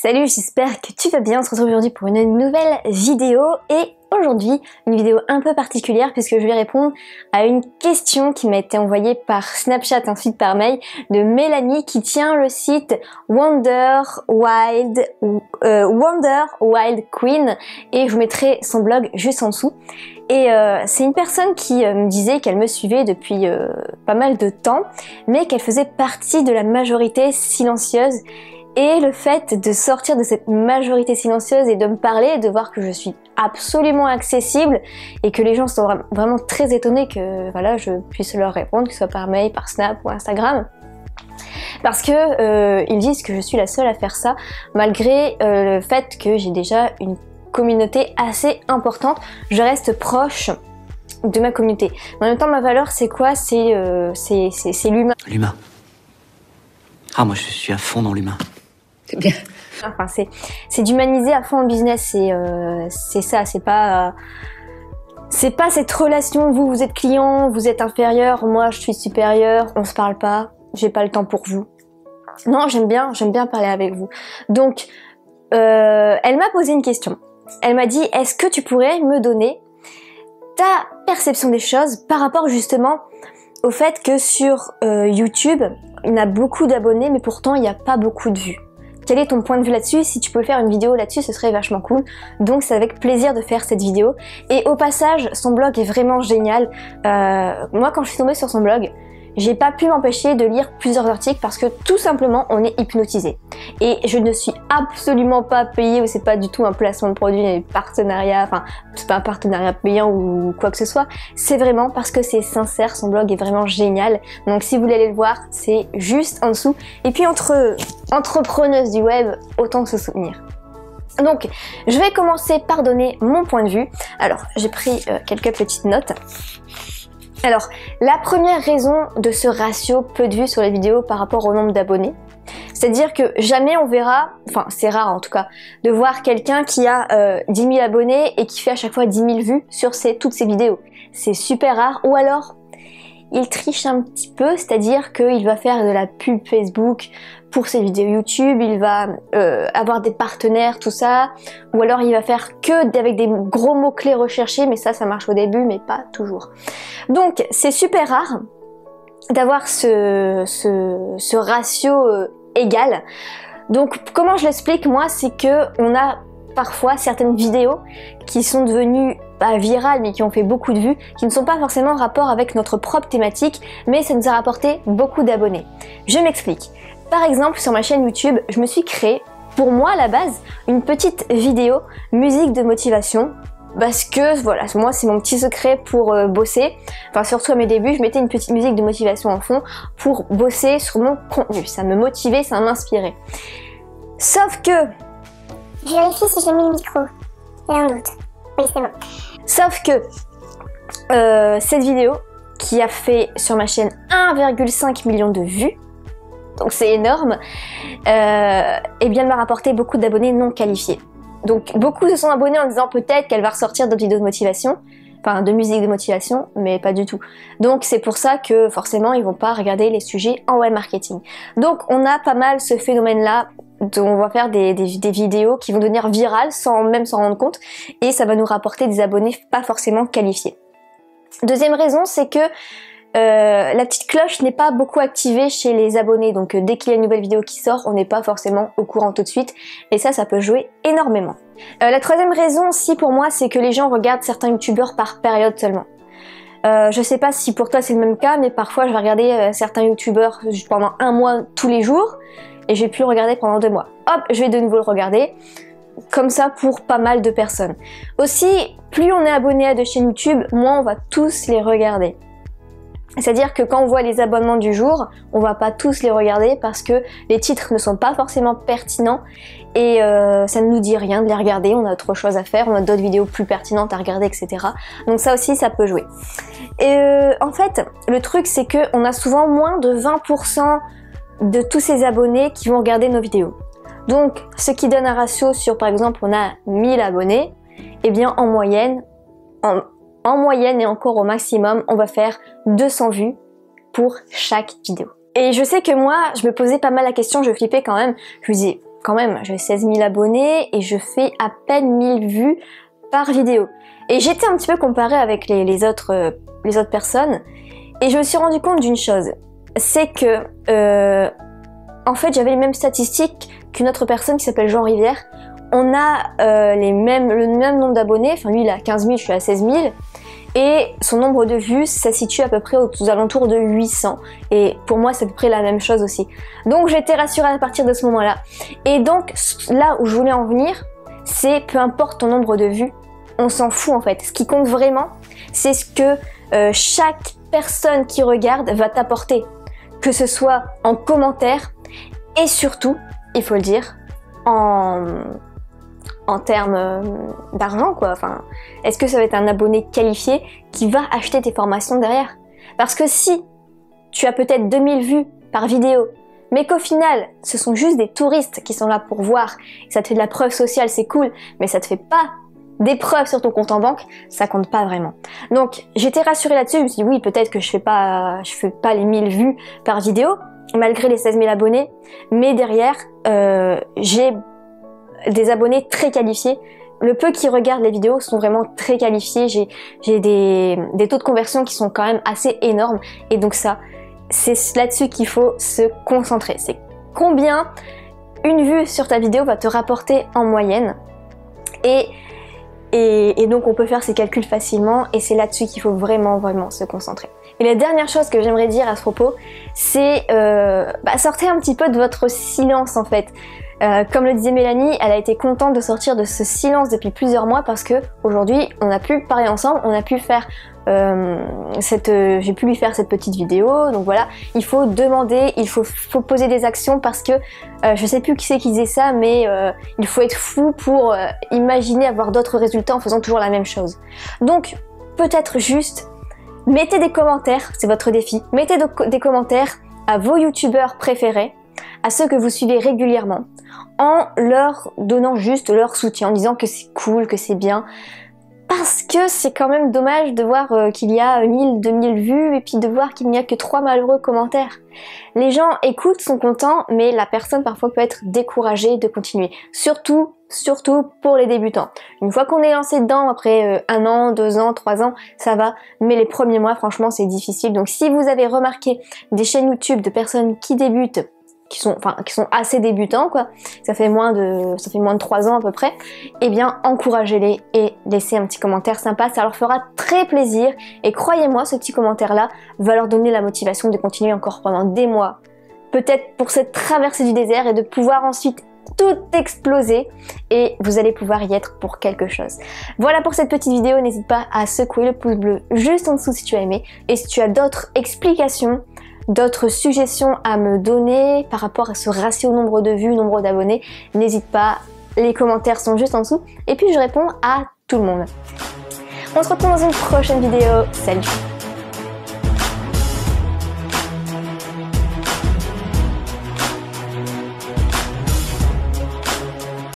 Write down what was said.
Salut, j'espère que tu vas bien. On se retrouve aujourd'hui pour une nouvelle vidéo et aujourd'hui une vidéo un peu particulière puisque je vais répondre à une question qui m'a été envoyée par Snapchat ainsi que par mail de Mélanie qui tient le site Wonder Wild Queen et je vous mettrai son blog juste en dessous. Et c'est une personne qui me disait qu'elle me suivait depuis pas mal de temps mais qu'elle faisait partie de la majorité silencieuse. Et le fait de sortir de cette majorité silencieuse et de me parler, de voir que je suis absolument accessible et que les gens sont vraiment très étonnés que voilà, je puisse leur répondre, que ce soit par mail, par Snap ou Instagram. Parce que ils disent que je suis la seule à faire ça, malgré le fait que j'ai déjà une communauté assez importante. Je reste proche de ma communauté. Mais en même temps, ma valeur, c'est quoi? C'est l'humain. L'humain. Ah, moi je suis à fond dans l'humain. C'est bien. Enfin, c'est d'humaniser à fond le business, c'est ça, c'est pas cette relation, vous êtes client, vous êtes inférieur, moi je suis supérieur, on se parle pas, j'ai pas le temps pour vous. Non, j'aime bien parler avec vous. Donc, elle m'a posé une question. Elle m'a dit, est-ce que tu pourrais me donner ta perception des choses par rapport justement au fait que sur YouTube, il y a beaucoup d'abonnés, mais pourtant il n'y a pas beaucoup de vues. Quel est ton point de vue là-dessus? Si tu peux faire une vidéo là-dessus, ce serait vachement cool. Donc c'est avec plaisir de faire cette vidéo. Et au passage, son blog est vraiment génial. Moi, quand je suis tombée sur son blog, j'ai pas pu m'empêcher de lire plusieurs articles parce que tout simplement, on est hypnotisé. Et je ne suis absolument pas payée, ou c'est pas du tout un placement de produit, un partenariat, enfin, c'est pas un partenariat payant ou quoi que ce soit. C'est vraiment parce que c'est sincère, son blog est vraiment génial. Donc si vous voulez aller le voir, c'est juste en dessous. Et puis entre entrepreneuses du web, autant se soutenir. Donc, je vais commencer par donner mon point de vue. Alors, j'ai pris quelques petites notes. Alors, la première raison de ce ratio peu de vues sur les vidéos par rapport au nombre d'abonnés, c'est-à-dire que jamais on verra, enfin c'est rare en tout cas, de voir quelqu'un qui a 10 000 abonnés et qui fait à chaque fois 10 000 vues sur toutes ses vidéos. C'est super rare, ou alors il triche un petit peu, c'est-à-dire qu'il va faire de la pub Facebook pour ses vidéos YouTube, il va avoir des partenaires, tout ça, ou alors il va faire que avec des gros mots-clés recherchés, mais ça marche au début, mais pas toujours. Donc c'est super rare d'avoir ce ratio égal. Donc comment je l'explique moi, c'est que on a parfois certaines vidéos qui sont devenues pas virales mais qui ont fait beaucoup de vues, qui ne sont pas forcément en rapport avec notre propre thématique, mais ça nous a rapporté beaucoup d'abonnés. Je m'explique. Par exemple, sur ma chaîne YouTube, je me suis créé, pour moi à la base, une petite vidéo musique de motivation. Parce que voilà, moi c'est mon petit secret pour bosser. Enfin surtout à mes débuts, je mettais une petite musique de motivation en fond pour bosser sur mon contenu. Ça me motivait, ça m'inspirait. Sauf que... Je vérifie si j'ai mis le micro. Il y a un doute. Oui, c'est bon. Sauf que cette vidéo, qui a fait sur ma chaîne 1,5 million de vues, donc c'est énorme, et bien elle m'a rapporté beaucoup d'abonnés non qualifiés. Donc beaucoup se sont abonnés en disant peut-être qu'elle va ressortir d'autres vidéos de motivation, enfin de musique de motivation, mais pas du tout. Donc c'est pour ça que forcément ils vont pas regarder les sujets en web marketing. Donc on a pas mal ce phénomène-là, on va faire des vidéos qui vont devenir virales sans même s'en rendre compte, et ça va nous rapporter des abonnés pas forcément qualifiés. Deuxième raison, c'est que la petite cloche n'est pas beaucoup activée chez les abonnés, donc dès qu'il y a une nouvelle vidéo qui sort, on n'est pas forcément au courant tout de suite, et ça peut jouer énormément. La troisième raison aussi pour moi, c'est que les gens regardent certains youtubeurs par période seulement. Je sais pas si pour toi c'est le même cas, mais parfois je vais regarder certains youtubeurs pendant un mois tous les jours, et je vais plus le regarder pendant 2 mois. Hop, je vais de nouveau le regarder. Comme ça pour pas mal de personnes. Aussi, plus on est abonné à des chaînes YouTube, moins on va tous les regarder. C'est-à-dire que quand on voit les abonnements du jour, on va pas tous les regarder parce que les titres ne sont pas forcément pertinents et ça ne nous dit rien de les regarder, on a autre chose à faire, on a d'autres vidéos plus pertinentes à regarder, etc. Donc ça aussi, ça peut jouer. Et en fait, le truc c'est que on a souvent moins de 20% de tous ces abonnés qui vont regarder nos vidéos. Donc, ce qui donne un ratio sur, par exemple, on a 1000 abonnés, et bien en moyenne et encore au maximum, on va faire 200 vues pour chaque vidéo. Et je sais que moi, je me posais pas mal la question, je flippais quand même, je me disais, quand même, j'ai 16 000 abonnés et je fais à peine 1000 vues par vidéo. Et j'étais un petit peu comparée avec les autres personnes et je me suis rendu compte d'une chose, c'est que en fait j'avais les mêmes statistiques qu'une autre personne qui s'appelle Jean Rivière. On a le même nombre d'abonnés, enfin lui il a 15 000, je suis à 16 000. Et son nombre de vues, ça situe à peu près aux alentours de 800. Et pour moi, c'est à peu près la même chose aussi. Donc j'ai été rassurée à partir de ce moment-là. Et donc là où je voulais en venir, c'est peu importe ton nombre de vues, on s'en fout en fait. Ce qui compte vraiment, c'est ce que chaque personne qui regarde va t'apporter. Que ce soit en commentaire et surtout, il faut le dire, en termes d'argent quoi, enfin, est-ce que ça va être un abonné qualifié qui va acheter tes formations derrière? Parce que si tu as peut-être 2000 vues par vidéo, mais qu'au final, ce sont juste des touristes qui sont là pour voir, ça te fait de la preuve sociale, c'est cool, mais ça te fait pas des preuves sur ton compte en banque, ça compte pas vraiment. Donc, j'étais rassurée là-dessus, je me suis dit oui, peut-être que je fais pas les 1000 vues par vidéo, malgré les 16 000 abonnés, mais derrière, j'ai des abonnés très qualifiés. Le peu qui regardent les vidéos sont vraiment très qualifiés. J'ai des taux de conversion qui sont quand même assez énormes. Et donc ça, c'est là-dessus qu'il faut se concentrer. C'est combien une vue sur ta vidéo va te rapporter en moyenne. Et donc on peut faire ces calculs facilement. Et c'est là-dessus qu'il faut vraiment se concentrer. Et la dernière chose que j'aimerais dire à ce propos, c'est sortez un petit peu de votre silence en fait. Comme le disait Mélanie, elle a été contente de sortir de ce silence depuis plusieurs mois parce que aujourd'hui on a pu parler ensemble, on a pu faire j'ai pu lui faire cette petite vidéo, donc voilà, il faut demander, il faut poser des actions parce que je sais plus qui c'est qui disait ça, mais il faut être fou pour imaginer avoir d'autres résultats en faisant toujours la même chose. Donc peut-être juste mettez des commentaires, c'est votre défi, mettez des commentaires à vos youtubeurs préférés, à ceux que vous suivez régulièrement, en leur donnant juste leur soutien, en disant que c'est cool, que c'est bien, parce que c'est quand même dommage de voir qu'il y a 1000, 2000 vues et puis de voir qu'il n'y a que 3 malheureux commentaires. Les gens écoutent, sont contents, mais la personne parfois peut être découragée de continuer. Surtout pour les débutants. Une fois qu'on est lancé dedans, après 1 an, 2 ans, 3 ans, ça va, mais les premiers mois, franchement, c'est difficile. Donc si vous avez remarqué des chaînes YouTube de personnes qui débutent, qui sont assez débutants quoi, ça fait moins de 3 ans à peu près, eh bien encouragez-les et laissez un petit commentaire sympa, ça leur fera très plaisir et croyez-moi, ce petit commentaire là va leur donner la motivation de continuer encore pendant des mois, peut-être pour cette traversée du désert et de pouvoir ensuite tout exploser et vous allez pouvoir y être pour quelque chose. Voilà pour cette petite vidéo, n'hésite pas à secouer le pouce bleu juste en dessous si tu as aimé et si tu as d'autres explications, d'autres suggestions à me donner par rapport à ce ratio nombre de vues, nombre d'abonnés, n'hésite pas, les commentaires sont juste en dessous et puis je réponds à tout le monde. On se retrouve dans une prochaine vidéo, salut!